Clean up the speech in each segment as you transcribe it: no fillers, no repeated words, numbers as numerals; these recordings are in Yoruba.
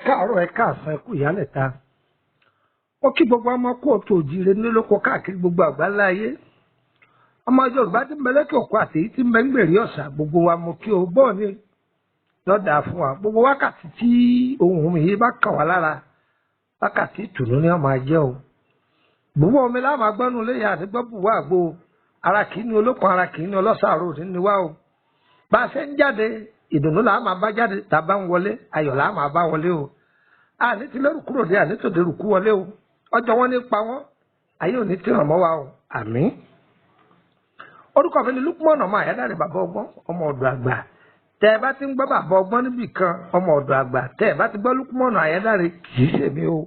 káàárọ̀ ẹ káàsán ẹ kú ìyálẹ̀ta ó kí gbogbo ọmọ kóòtù òjìire nílòkó káàkiri gbogbo àgbáńlá ayé ọmọ Yorùbá tí ń bẹ lẹ́kẹ̀ òkú àti èyí tí ń bẹ ń gbèrè ọ̀sà gbogbo wa mo kí o bọ́ọ̀ ni lọ́dà fún wa gbogbo wákàtí tí ohun mi yìí bá kà wá lára wákàtí ìtùnú ni wọ́n máa jẹ́ o gbogbo omi láwọn agbọ́nú léyà àti gbọ́ bùwá àgbo ara kìí ní olókun ara kìí ní ọlọ́sàárò ní wá o bá a ṣe ń jáde ìdùnnú làá máa bá jáde tàbá ń wọlé ayọ̀ làá máa bá wọlé o àní ti lẹ́rù kúrò dé àní tòde rù kú wọlé o ọjọ́ wọn ní pa wọ́n ayé òní tí ràn mọ́ wa o àmín. orúkọ mi ni Lukman ọmọ Àyádáre bàbá ọgbọ́n ọmọ ọ̀dọ̀ àgbà tẹ́ ẹ bá ti ń gbọ́ bàbá ọgbọ́n níbì kan ọmọ ọ̀dọ̀ àgbà tẹ́ ẹ bá ti gbọ́ Lukman Àyádáre kì í ṣèmi o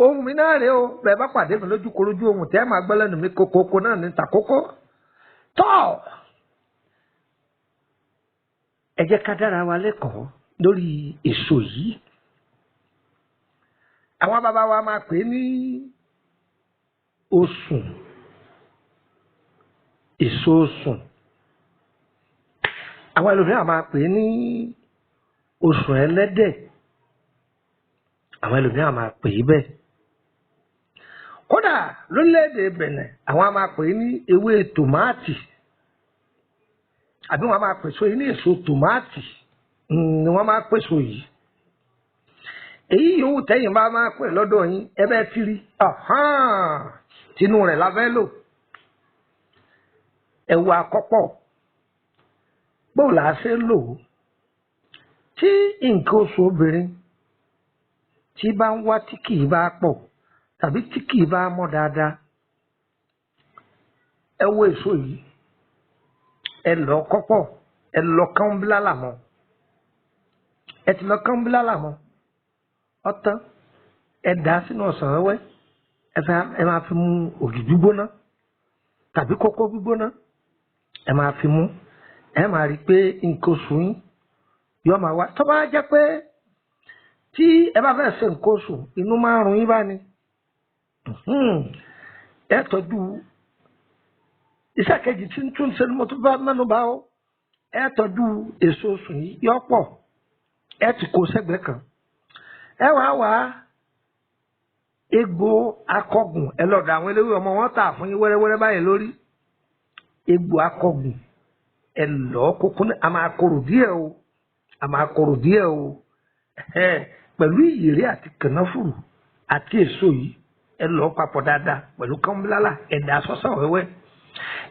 ohun mi náà rèé o bẹ́ẹ̀ bá pàdé mi lójú korojú ohun tẹ́ ẹ máa gbọ́ lẹ́nu mi kókókó náà ní tàkókó tọ́ ẹ jẹ́ ká dára wa lẹ́kọ̀ọ́ lórí èso yìí àwọn bàbá wa máa pè é ní osùn èso osùn àwọn ẹlòmíràn máa pè é ní osùn ẹlẹ́dẹ̀ àwọn ẹlòmíràn máa pè é bẹ́ẹ̀ kódà lórílẹ̀‐èdè Bẹ̀nẹ̀ àwọn máa pè é ní ewé tòmáàtì àbí wọ́n máa pèsè ní èso tòmáàtì ni wọ́n máa pèsè yìí èyí yòówù tẹ́yìn bá máa pè lọ́dọ̀ yín ẹ bẹ́ẹ̀ ti rí tinú rẹ̀ la fẹ́ lò ẹ̀wà àkọ́pọ̀ bó la ṣe lò ó tí nǹkan oṣù obìnrin tí bá ń wá tí kì í bá pọ̀ tàbí tí kì í bá mọ́ dáadáa ẹ wo èso yìí ẹ lọ kọ́pọ̀ ẹ lọ kán bílálà mọ́ ẹ ti lọ kán bílálà mọ́ ọtán ẹ dà sínú ọsàn wẹ́wẹ́ ẹ máa fi mu ògì gbígbóná tàbí kókó gbígbóná ẹ máa fi mu ẹ máa rí i pé nǹkan oṣù yín yóò máa wá tó bá jẹ́ pé tí ẹ bá fẹ́ ṣe nǹkan oṣù inú máa ń run yín bá ní ẹ tọ́jú iṣẹ́ kejì tí ń tún ṣe ni mo tún bá mẹ́nu bá ó ẹ tọ́jú èso oṣù yìí yọ pọ̀ ẹ ti kó sẹ́gbẹ̀ẹ́ kan ẹ wá egbò akọgùn ẹ lọ́dọ̀ àwọn eléwé ọmọ wọn tà fún yín wẹ́rẹ́wẹ́rẹ́ báyìí lórí egbò akọgùn ẹ lọ́ kókó ní a máa korò díẹ̀ o a máa korò díẹ̀ o pẹ̀lú ìyèrè àti kànáfùrù àti èso yìí ẹ lọ́ papọ̀ dáadáa pẹ̀lú kánbílálà ẹ̀dá sọ́sọ́ wẹ́wẹ́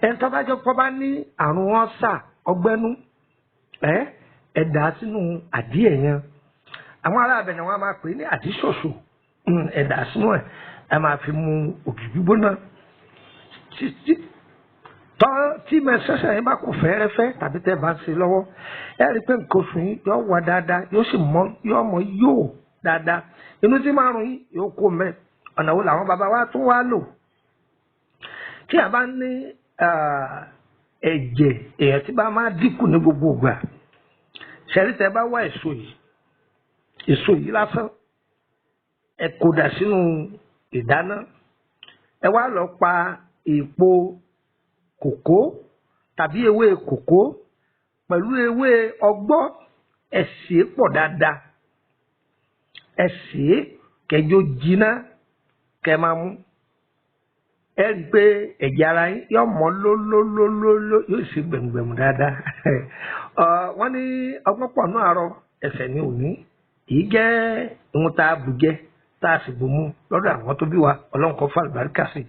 ẹni tó bá jẹ́ pọ́ bá ní àrùn ọ̀sà ọgbẹ́nú ẹ̀dá sínú àdíẹ̀ yẹn àwọn ará Abẹ̀nẹ̀ wọn máa pè é ní àdíṣòṣò ẹ̀dá sínú ẹ̀ ẹ máa fi mu ògì gbígbóná tí mẹsẹsẹ yẹn bá kù fẹ́ẹ́rẹ́fẹ́ tàbí tẹ́ bá ń ṣe lọ́wọ́ ẹ rí i pé nǹkan oṣù yín yóò wá dáadáa yóò sì mọ yóò dáadáa inú tí máa rùn yín yóò kó mẹ ọ̀nà wo làwọn bàbá wa tún wá lò tí a bá ní ẹ̀jẹ̀ èèyàn tí bá máa dínkù ní gbogbo ìgbà ṣẹ̀rí tẹ́ bá wá èso yìí lásán ẹ kó dà sínú ìdáná ẹ wá lọ pa èèpo kòkó tàbí ewé kòkó pẹ̀lú ewé ọgbọ́ ẹ sè é pọ̀ dáadáa ẹ sè é kẹjọ jiná kẹ máa mú ẹ rí i pé ẹ̀jẹ̀ ara yín yóò mọ́ lólólólóló yóò sì gbẹ̀mùgbẹ̀mù dáadáa wọ́n ní ọgbọ́n pọ̀ náà àárọ̀ ẹsẹ̀ ní òní èyí jẹ́ ohun tá a bù jẹ tá a sì bù mú lọ́dọ̀ àwọn tó bí wa ọlọ́run kan fún àlùbáríkà sí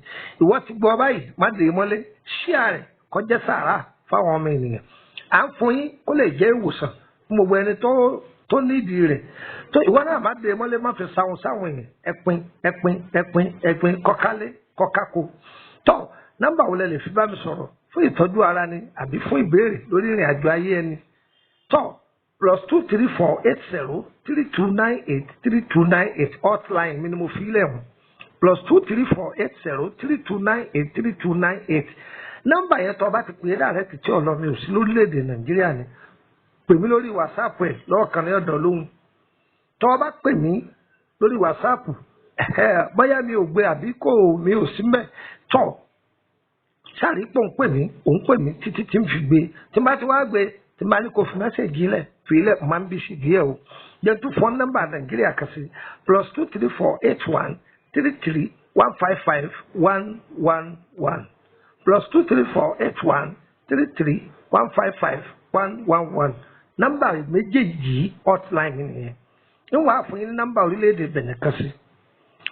ìwọ ti gbọ́ báyìí má dè é mọ́lé ṣíà rẹ̀ kọjá sàárà fáwọn ọmọ ènìyàn à ń fún yín kó lè jẹ́ ìwòsàn fún gbogbo ẹni tó nídìí rẹ̀ tó ìwọ náà má dè é mọ́lé má fi sáwọn èèyàn ẹ̀pin kọ́kálé kọ́kákó tó nọ́mbà wo lẹ lè fi bá mi sọ̀rọ̀ fún ìtọ́jú ara ni àbí fún ìbéèrè lórí ìrìn àjò ayé ẹni tó +234803298 hotline minimum file +234803298 nọ́mbà yẹn tó bá ti pè é direct tí ọ̀nà mi ò sí lórílẹ̀‐èdè Nàìjíríà ni pè mí lórí WhatsApp ẹ̀ lọ́ọ̀kan ní ọ̀dọ̀ lóhùn tó bá pè mí lórí WhatsApp bóyá mi ò gbé àbí kò mi ò sí mẹ́ tọ̀ sáré pọ̀ ń pè mí títí tí ń fi gbé tí n bá ti wá gbé tí n bá ní kò fi mẹ́sẹ̀gì lẹ̀ fi lẹ̀ máa ń bí sí díẹ̀ o jẹ́ tún fọ́n nọ́mbà Nàìjíríà kan sí +2348133155111 +2348133155111 nọ́mbà méjèèjì hotline nìyẹn ń wàá fún yín ní nọ́mbà orílẹ̀-èdè Benin kan sí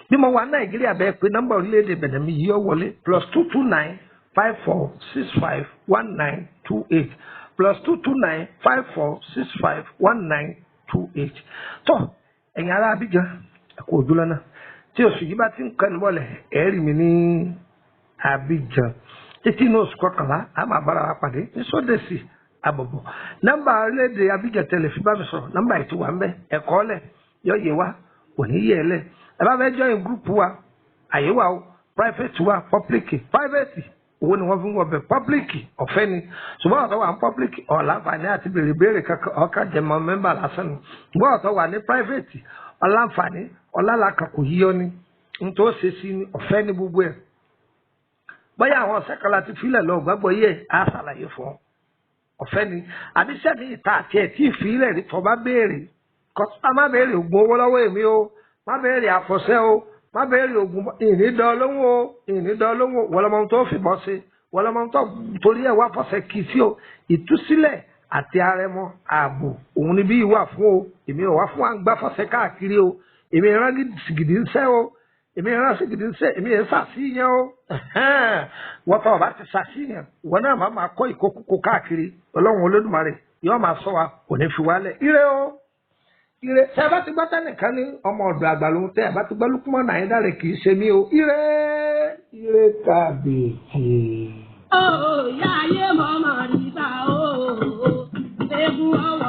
bí mo wà Nàìjíríà bẹ́ẹ̀ pé nọ́mbà orílẹ̀-èdè Benin mi yíyọ wọlé +22954651928 +22954651928 tó ẹ̀yin ará Abidjan ẹ̀kọ́ òjúlọ náà tí oṣù yìí bá ti ń kẹ́nu bọ́lẹ̀ ẹ̀rí mi ní Abidjan títí inú oṣù kọkànlá a máa bára wa pàdé ní sódèsì àbọ̀bọ̀ nọ́mbà orílẹ̀-èdè Abidjan tẹ̀lé fi bá mi sọ̀rọ̀ nọ́mbà ètò wa ń bẹ ẹ̀kọ́ lẹ̀ yọ yẹ wa kò ní yẹ ẹ lẹ̀ ẹ bá fẹ́ join group wa àyè wa o private wa public private owó ni wọ́n fi ń wọ̀ bẹ̀ public ọ̀fẹ́ ni ṣùgbọ́n ọ̀tọ̀ wà ní public ọ̀làǹfààní àti béèrè kankan ọ̀ka jẹmọ mẹ́mbà lásán ni ṣùgbọ́n ọ̀tọ̀ wà ní private ọ̀làǹfààní ọ̀làlàkà kò yíyọ ni nítorí ó ṣe sí ni ọ̀fẹ́ ní gbogbo ẹ̀ bóyá àwọn ọ̀sẹ̀ kan láti filẹ̀ lọ gbàgbọ́ yẹ á ṣàlàyé fún ọ ọ̀fẹ́ ni àbíṣẹ́ ní ìta àti ẹ̀ tí ìfilẹ̀ rí tọ́ bá béèrè kọ́sọ́ má béèrè ògùn owó lọ́wọ́ èmi o má béèrè àfọ̀ṣẹ́ o má béèrè ògùn ìnídọ́lówó wọlọmọ tó fi bọ́ sí wọlọmọ tó torí ẹ̀ wá fọ̀ṣẹ́ kì í sí o ìtúsílẹ̀ àti arẹmọ ààbò òun ni bí ìwà fún o èmi ò wá fún àgbà fọ̀ṣẹ́ káàkiri o èmi ìran gidi ń sẹ́ o èmi ìran gidi ń sẹ́ èmi ẹ̀ sàṣìyàn o wọ́n tọ́ ọba ti ṣàṣìyàn wọn náà máa kọ́ ìkókó káàkiri Ọlọ́run Olódùmarè yóò máa sọ wa kò ní fi wálẹ̀ ire o ire tẹ́ ẹ bá ti gbọ́ tẹ́nìkan ní ọmọ ọ̀dọ̀ àgbà lòun tẹ́ ẹ bá ti gbọ́ Lúkúmọ̀ náà dáre kì í ṣe mí o ire kàbìtì. ó yá ayé mọ́ mọ́ níta ó egun ọwọ́.